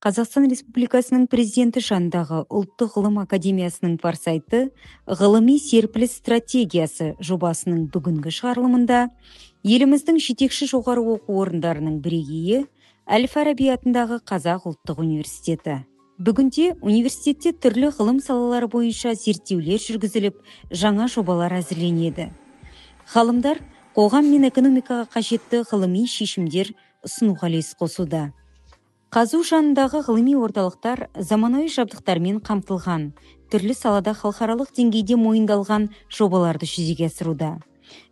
Қазақстан Республикасының президенті жанындағы Ұлттық ғылым академиясының форсайты ғылыми серпіліс стратегиясы жобасының бүгінгі шығарылымында еліміздің жетекші жоғары оқу орындарының бірегейі Әл-Фараби атындағы Қазақ ұлттық университеті. Бүгінде университетте түрлі ғылым салалары бойынша зерттеулер жүргізіліп, жаңа жобалар әзірленеді. Ғалымдар қоғам мен экономикаға қажетті ғылыми шешімдер ұсынуға үлес қосуда. Қазу жанындағы ғылыми орталықтар заманауи жабдықтармен қамтылған, түрлі салада халықаралық деңгейде мойындалған жобаларды жүзеге асыруда.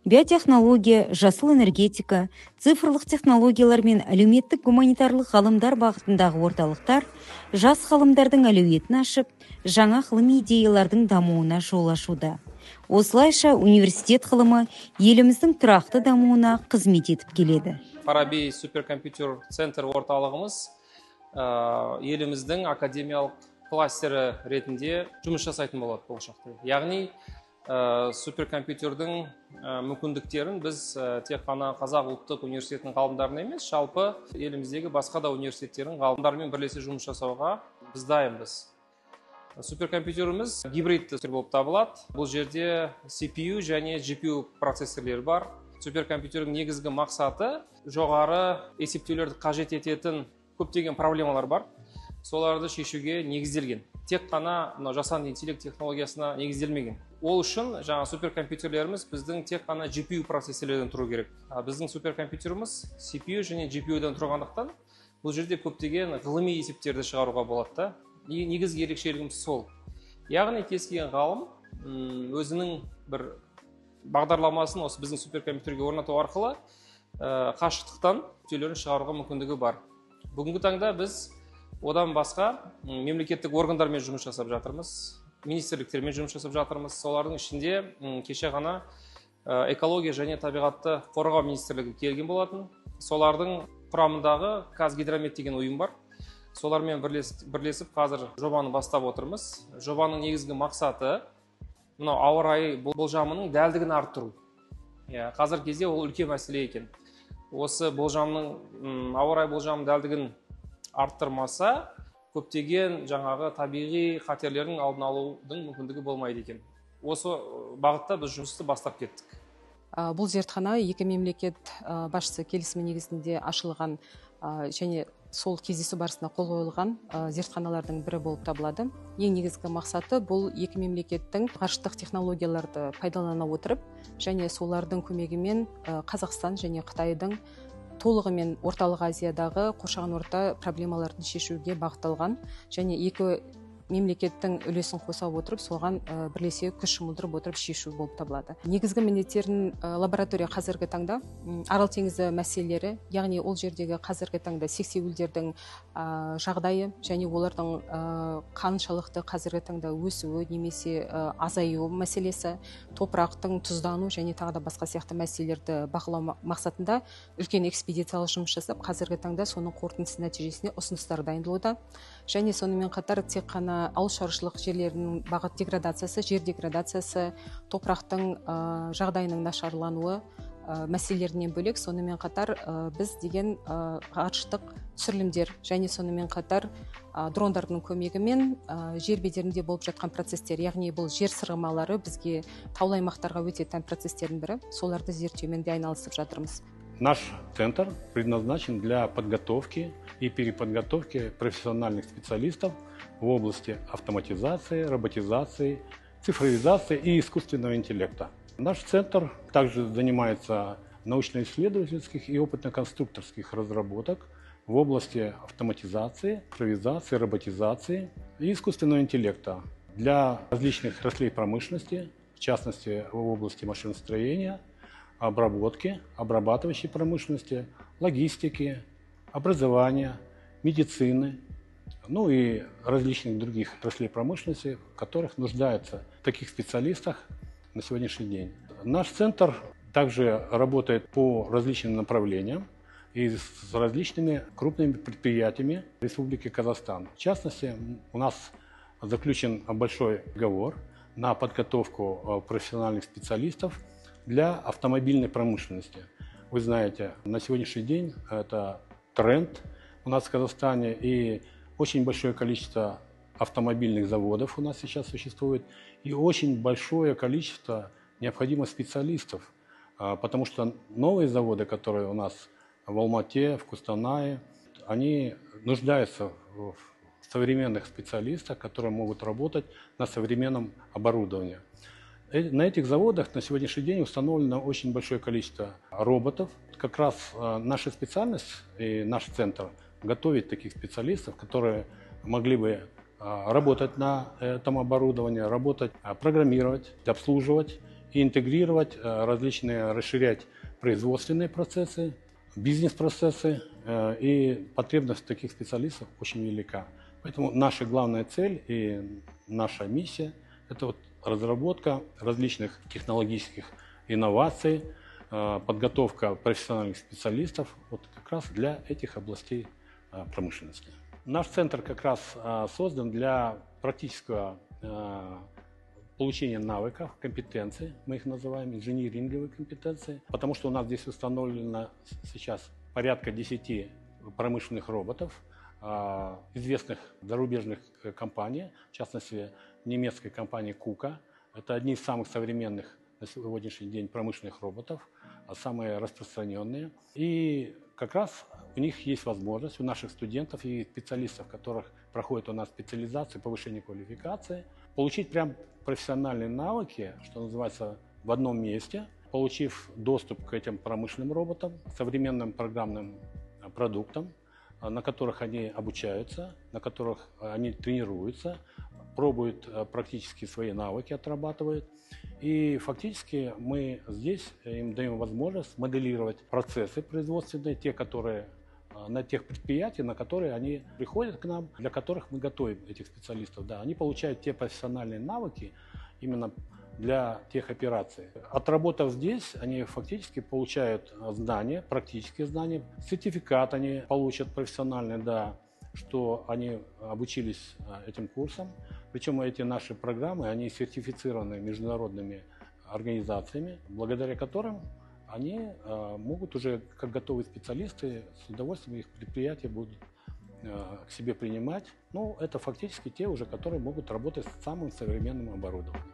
Биотехнология, жасыл энергетика, цифрлық технологиялар мен әлеуметтік гуманитарлық ғылымдар бағытындағы орталықтар жас ғалымдардың әлеуетін ашып, жаңа ғылыми идеялардың дамуына жол ашуда. Осылайша университет ғылымы еліміздің тұрақты дамуына қызмет етіп келеді. Фараби суперкомпьютер центр орталығымыз еліміздің академиялық кластері ретінде жұмыс жасайтын болады болашақта. Яғни суперкомпьютердің мүмкіндіктерін біз тек қана Қазақ ұлттық университетінің ғалымдарына емес, жалпы еліміздегі басқа да университеттердің ғалымдарымен бірлесе жұмыс жасауға біз дайынбыз. Суперкомпьютеріміз гибрид болып табылады. Бұл жерде CPU және GPU процессорлер бар. Суперкомпьютердің негізгі мақсаты жоғары есептеулерді қажет ететін көптеген проблемалар бар. Соларды шешуге негізделген. Тек қана жасанды интеллект технологиясына негізделмеген. Ол үшін жаңа суперкомпьютерлеріміз біздің тек қана GPU процессорлерден тұру керек. Біздің суперкомпьютеріміз CPU және GPU-дан тұрғандықтан бұл жерде көптеген ғылыми есептерді шығаруға болады. Негізгі ерекшелігіміз сол. Яғни кез келген ғалым өзінің бір бағдарламасын осы біздің суперкомпьютерге орнату арқылы қашықтықтан есептеулерін шығаруға мүмкіндігі бар. Бүгінгі таңда біз одан басқа мемлекеттік органдармен жұмыс жасап жатырмыз, министрліктермен жұмыс жасап жатырмыз. Солардың ішінде кеше ғана экология және табиғатты қорғау министрлігі келген болатын. Солардың құрамындағы Қазгидромет деген ұйым бар. Солармен бірлесіп қазір жобаны бастап отырмыз. Жобаның негізгі мақсаты ауа райы болжамының дәлдігін арттыру. Қазір кезде ол үлкен мәселе екен. Осы ауа райы болжамының дәлдігін арттырмаса, көптеген жаңағы табиғи қатерлердің алдын алудың мүмкіндігі болмайды екен. Осы бағытта біз жұмысты бастап кеттік. Бұл зертхана екі мемлекет басшысы келісімі негізінде ашылған және сол кездесу барысында қол қойылған зертханалардың бірі болып табылады. Ең негізгі мақсаты бұл екі мемлекеттің ғарыштық технологияларды пайдалана отырып, және солардың көмегімен Қазақстан және Қытайдың толығымен Орталық Азиядағы қоршаған орта проблемаларын шешуге бағытталған, және екі мемлекеттің үлесін қоса отырып, соған бірлесе күш жұмылдырып отырып шешу болып табылады. Негізгі міндеттерін лаборатория қазіргі таңда Арал теңізі мәселелері, яғни ол жердегі қазіргі таңда сексеуілдердің жағдайы және олардың қаншалықты қазіргі таңда өсуі немесе азаюы мәселесі, топырақтың тұздану және тағы да басқа сияқты мәселелерді бақылау мақсатында үлкен экспедициялық жұмыс жасап, қазіргі таңда соның қорытындысы нәтижесінде ұсыныстар дайындалуда. Және сонымен қатар тек қана ауыл шаруашылық жерлерінің бағыт деградациясы, жер деградациясы, топырақтың жағдайының нашарлануы мәселелерінен бөлек, сонымен қатар біз деген ғарыштық түсірілімдер және сонымен қатар дрондардың көмегімен жер бедерінде болып жатқан процестер, яғни бұл жер сырғымалары бізге таулы аймақтарға өте тән процестердің бірі, соларды зерттеумен де айналысып жатырмыз. Наш центр предназначен для подготовки и переподготовки профессиональных специалистов в области автоматизации, роботизации, цифровизации и искусственного интеллекта. Наш центр также занимается научно-исследовательских и опытно-конструкторских разработок в области автоматизации, цифровизации, роботизации и искусственного интеллекта для различных отраслей промышленности, в частности в области машиностроения, обработки, обрабатывающей промышленности, логистики, образования, медицины, ну и различных других отраслей промышленности, в которых нуждаются в таких специалистах на сегодняшний день. Наш центр также работает по различным направлениям и с различными крупными предприятиями Республики Казахстан. В частности, у нас заключен большой договор на подготовку профессиональных специалистов для автомобильной промышленности. Вы знаете, на сегодняшний день это тренд у нас в Казахстане, и очень большое количество автомобильных заводов у нас сейчас существует и очень большое количество необходимых специалистов, потому что новые заводы, которые у нас в Алмате, в Кустанае, они нуждаются в современных специалистах, которые могут работать на современном оборудовании. На этих заводах на сегодняшний день установлено очень большое количество роботов. Как раз наша специальность и наш центр готовит таких специалистов, которые могли бы работать на этом оборудовании, работать, программировать, обслуживать и интегрировать различные, расширять производственные процессы, бизнес-процессы. И потребность таких специалистов очень велика. Поэтому наша главная цель и наша миссия – это вот разработка различных технологических инноваций, подготовка профессиональных специалистов вот как раз для этих областей промышленности. Наш центр как раз создан для практического получения навыков, компетенций, мы их называем инжиниринговые компетенции, потому что у нас здесь установлено сейчас порядка 10 промышленных роботов, известных зарубежных компаний, в частности, немецкой компании KUKA. Это одни из самых современных на сегодняшний день промышленных роботов, самые распространенные. И как раз у них есть возможность, у наших студентов и специалистов, которых проходит у нас специализацию, повышение квалификации, получить прям профессиональные навыки, что называется, в одном месте, получив доступ к этим промышленным роботам, современным программным продуктам, на которых они обучаются, на которых они тренируются, пробуют практически свои навыки, отрабатывают. И фактически мы здесь им даем возможность моделировать процессы производственные, те, которые на тех предприятиях, на которые они приходят к нам, для которых мы готовим этих специалистов. Да, они получают те профессиональные навыки именно для тех операций. Отработав здесь, они фактически получают знания, практические знания, сертификат они получат профессиональный, да, что они обучились этим курсам. Причем эти наши программы, они сертифицированы международными организациями, благодаря которым они могут уже, как готовые специалисты, с удовольствием их предприятия будут к себе принимать. Ну, это фактически те уже, которые могут работать с самым современным оборудованием.